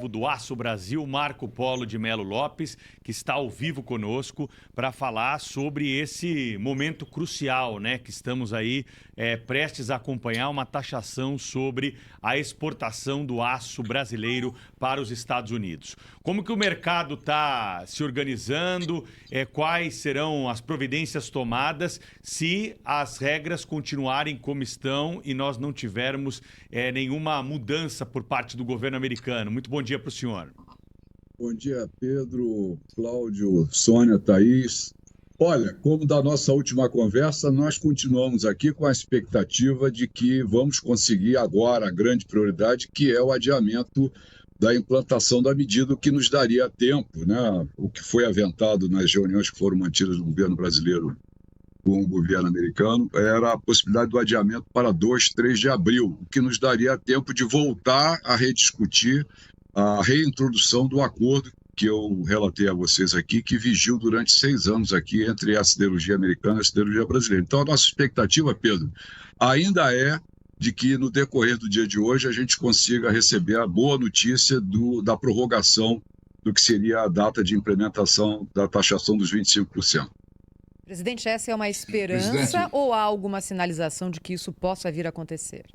Do Aço Brasil, Marco Polo de Melo Lopes, que está ao vivo conosco para falar sobre esse momento crucial, né? Que estamos aí prestes a acompanhar uma taxação sobre a exportação do aço brasileiro para os Estados Unidos. Como que o mercado está se organizando? Quais serão as providências tomadas se as regras continuarem como estão e nós não tivermos nenhuma mudança por parte do governo americano? Muito bom dia para o senhor. Bom dia, Pedro, Cláudio, Sônia, Thaís. Olha, como da nossa última conversa, nós continuamos aqui com a expectativa de que vamos conseguir agora a grande prioridade, que é o adiamento da implantação da medida, o que nos daria tempo, né? O que foi aventado nas reuniões que foram mantidas do governo brasileiro com o governo americano era a possibilidade do adiamento para 2, 3 de abril, o que nos daria tempo de voltar a rediscutir a reintrodução do acordo que eu relatei a vocês aqui, que vigiu durante 6 anos aqui entre a siderurgia americana e a siderurgia brasileira. Então, a nossa expectativa, Pedro, ainda é de que no decorrer do dia de hoje a gente consiga receber a boa notícia da prorrogação do que seria a data de implementação da taxação dos 25%. Presidente, essa é uma esperança ou há alguma sinalização de que isso possa vir a acontecer?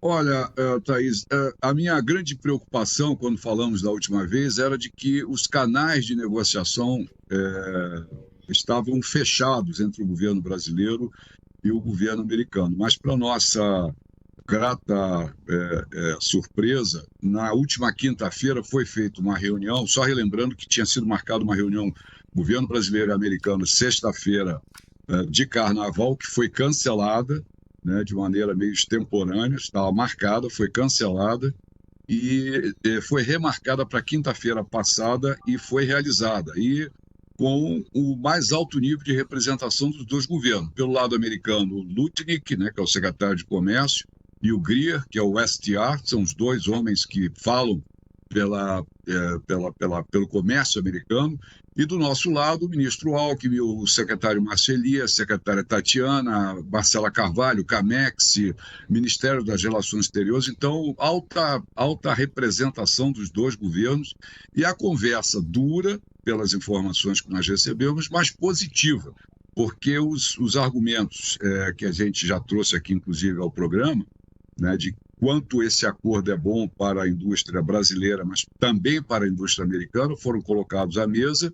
Olha, Thaís, a minha grande preocupação quando falamos da última vez era de que os canais de negociação estavam fechados entre o governo brasileiro e o governo americano. Mas, para nossa grata surpresa, na última quinta-feira foi feita uma reunião, só relembrando que tinha sido marcada uma reunião governo brasileiro e americano sexta-feira de carnaval, que foi cancelada, né, de maneira meio extemporânea, estava marcada, foi cancelada e foi remarcada para quinta-feira passada e foi realizada. E com o mais alto nível de representação dos dois governos. Pelo lado americano, o Lutnick, né, que é o secretário de Comércio, e o Greer, que é o STR, são os dois homens que falam pelo comércio americano. E do nosso lado, o ministro Alckmin, o secretário Marceli, a secretária Tatiana, Marcela Carvalho, Camex, Ministério das Relações Exteriores. Então, alta representação dos dois governos e a conversa dura, pelas informações que nós recebemos, mas positiva, porque os argumentos que a gente já trouxe aqui, inclusive, ao programa, né, de quanto esse acordo é bom para a indústria brasileira, mas também para a indústria americana, foram colocados à mesa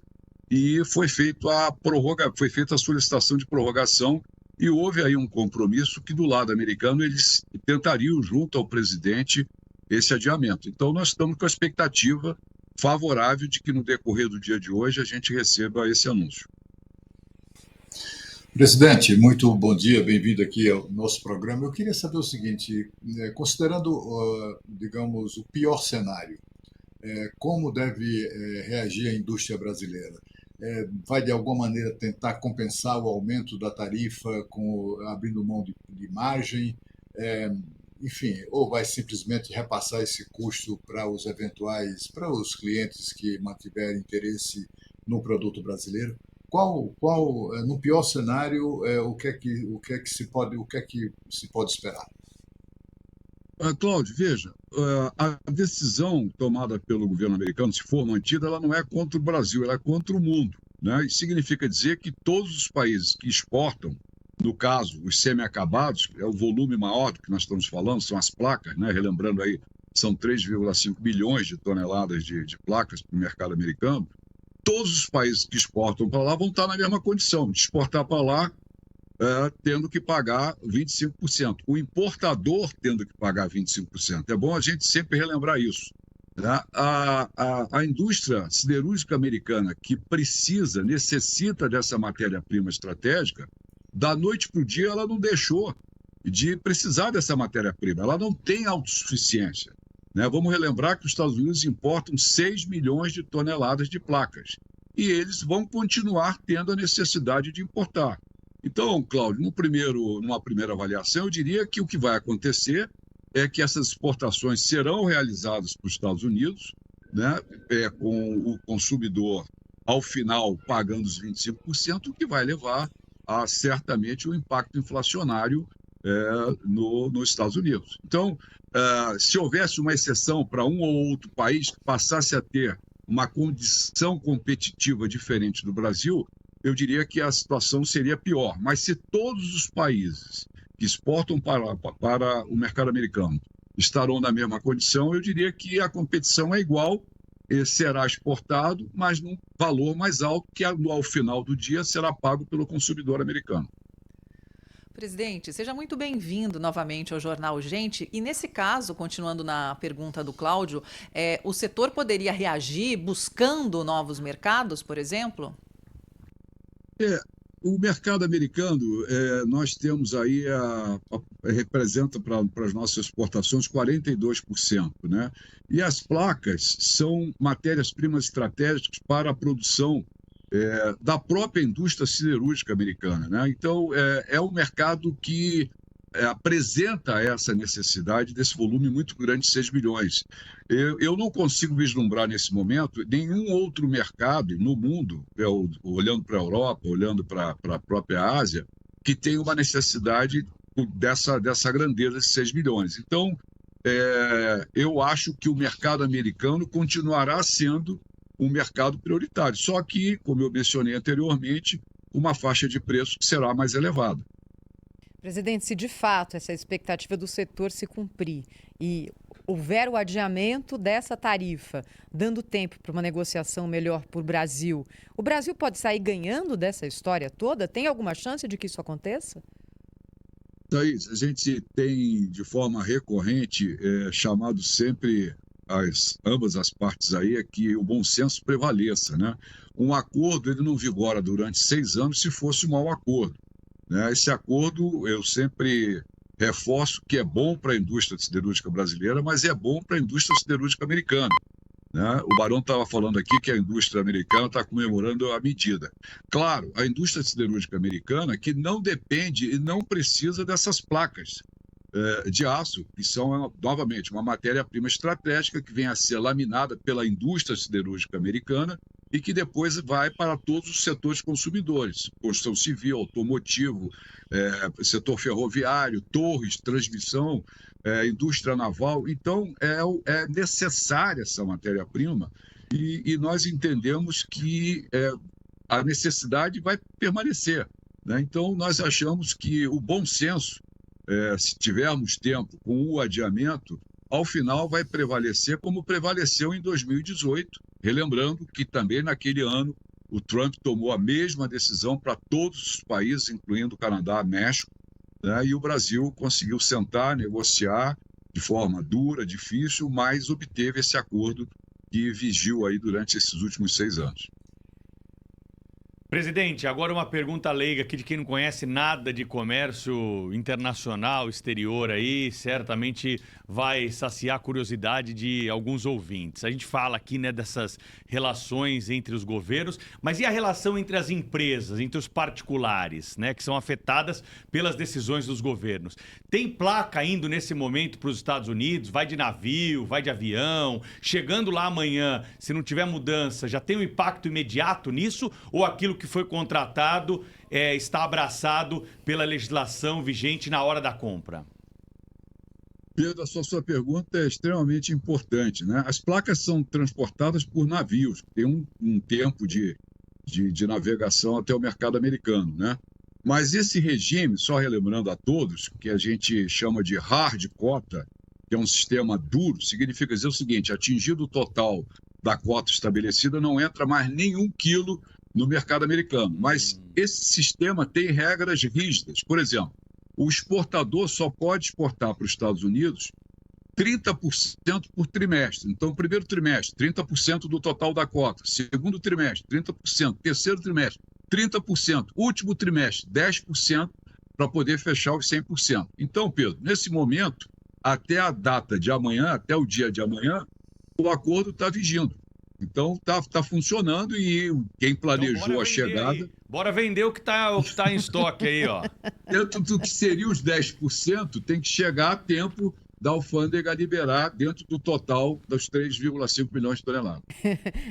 e foi feita a solicitação de prorrogação e houve aí um compromisso que do lado americano eles tentariam junto ao presidente esse adiamento. Então nós estamos com a expectativa favorável de que no decorrer do dia de hoje a gente receba esse anúncio. Presidente, muito bom dia, bem-vindo aqui ao nosso programa. Eu queria saber o seguinte, considerando, digamos, o pior cenário, como deve reagir a indústria brasileira? Vai, de alguma maneira, tentar compensar o aumento da tarifa abrindo mão de margem? Enfim, ou vai simplesmente repassar esse custo para os clientes que mantiverem interesse no produto brasileiro? No pior cenário, o que é que se pode esperar? Cláudio, veja, a decisão tomada pelo governo americano, se for mantida, ela não é contra o Brasil, ela é contra o mundo, né? Isso significa dizer que todos os países que exportam, no caso, os semi-acabados, é o volume maior do que nós estamos falando, são as placas, né? Relembrando aí, são 3,5 bilhões de toneladas de placas para o mercado americano. Todos os países que exportam para lá vão estar na mesma condição, de exportar para lá tendo que pagar 25%. O importador tendo que pagar 25%. É bom a gente sempre relembrar isso. Né? A indústria siderúrgica americana que necessita dessa matéria-prima estratégica, da noite para o dia ela não deixou de precisar dessa matéria-prima. Ela não tem autossuficiência. Né? Vamos relembrar que os Estados Unidos importam 6 milhões de toneladas de placas. E eles vão continuar tendo a necessidade de importar. Então, Cláudio, numa primeira avaliação, eu diria que o que vai acontecer é que essas exportações serão realizadas para os Estados Unidos, né? Com o consumidor, ao final, pagando os 25%, o que vai levar a, certamente, um impacto inflacionário nos Estados Unidos. Então, se houvesse uma exceção para um ou outro país que passasse a ter uma condição competitiva diferente do Brasil, eu diria que a situação seria pior. Mas se todos os países que exportam para o mercado americano estarão na mesma condição, eu diria que a competição é igual, será exportado, mas num valor mais alto, que ao final do dia será pago pelo consumidor americano. Presidente, seja muito bem-vindo novamente ao Jornal Gente. E nesse caso, continuando na pergunta do Cláudio, o setor poderia reagir buscando novos mercados, por exemplo? O mercado americano, nós temos aí, representa para as nossas exportações 42%, né? E as placas são matérias-primas estratégicas para a produção da própria indústria siderúrgica americana, né? Então, é um mercado que apresenta essa necessidade desse volume muito grande de 6 bilhões. Eu não consigo vislumbrar nesse momento nenhum outro mercado no mundo, olhando para a Europa, olhando para a própria Ásia, que tenha uma necessidade dessa grandeza de 6 bilhões. Então, eu acho que o mercado americano continuará sendo um mercado prioritário, só que, como eu mencionei anteriormente, uma faixa de preço que será mais elevada. Presidente, se de fato essa expectativa do setor se cumprir e houver o adiamento dessa tarifa, dando tempo para uma negociação melhor para o Brasil pode sair ganhando dessa história toda? Tem alguma chance de que isso aconteça? Thaís, a gente tem, de forma recorrente, chamado sempre ambas as partes aí, que o bom senso prevaleça, né? Um acordo, ele não vigora durante 6 anos se fosse um mau acordo, né? Esse acordo, eu sempre reforço que é bom para a indústria siderúrgica brasileira, mas é bom para a indústria siderúrgica americana, né? O Barão estava falando aqui que a indústria americana está comemorando a medida. Claro, a indústria siderúrgica americana que não depende e não precisa dessas placas de aço, que são, novamente, uma matéria-prima estratégica que vem a ser laminada pela indústria siderúrgica americana e que depois vai para todos os setores consumidores, construção civil, automotivo, setor ferroviário, torres, transmissão, indústria naval. Então, é necessária essa matéria-prima e nós entendemos que a necessidade vai permanecer, né? Então, nós achamos que o bom senso, se tivermos tempo com o adiamento, ao final vai prevalecer como prevaleceu em 2018, relembrando que também naquele ano o Trump tomou a mesma decisão para todos os países, incluindo o Canadá, México, né? E o Brasil conseguiu sentar, negociar de forma dura, difícil, mas obteve esse acordo que vigiu aí durante esses últimos 6 anos. Presidente, agora uma pergunta leiga aqui de quem não conhece nada de comércio internacional, exterior aí, certamente vai saciar a curiosidade de alguns ouvintes. A gente fala aqui, né, dessas relações entre os governos, mas e a relação entre as empresas, entre os particulares, né, que são afetadas pelas decisões dos governos? Tem placa indo nesse momento para os Estados Unidos? Vai de navio, vai de avião? Chegando lá amanhã, se não tiver mudança, já tem um impacto imediato nisso? Ou aquilo que foi contratado está abraçado pela legislação vigente na hora da compra? Pedro, a sua pergunta é extremamente importante, né? As placas são transportadas por navios, tem um tempo de navegação até o mercado americano, né? Mas esse regime, só relembrando a todos, que a gente chama de hard quota, que é um sistema duro, significa dizer o seguinte: atingido o total da quota estabelecida, não entra mais nenhum quilo no mercado americano. Mas esse sistema tem regras rígidas. Por exemplo, o exportador só pode exportar para os Estados Unidos 30% por trimestre. Então, primeiro trimestre, 30% do total da cota. Segundo trimestre, 30%. Terceiro trimestre, 30%. Último trimestre, 10%, para poder fechar os 100%. Então, Pedro, nesse momento, até a data de amanhã, até o dia de amanhã, o acordo está vigindo. Então, tá funcionando e quem planejou então, a chegada... Aí. Bora vender o que tá em estoque aí, ó. Dentro do que seria os 10%, tem que chegar a tempo da alfândega liberar dentro do total dos 3,5 milhões de toneladas.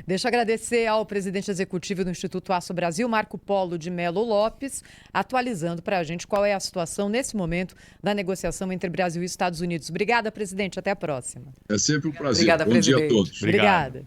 Deixa eu agradecer ao presidente executivo do Instituto Aço Brasil, Marco Polo de Melo Lopes, atualizando para a gente qual é a situação nesse momento da negociação entre Brasil e Estados Unidos. Obrigada, presidente. Até a próxima. É sempre um prazer. Obrigada, Bom dia a presidente. todos. Obrigado. Obrigada.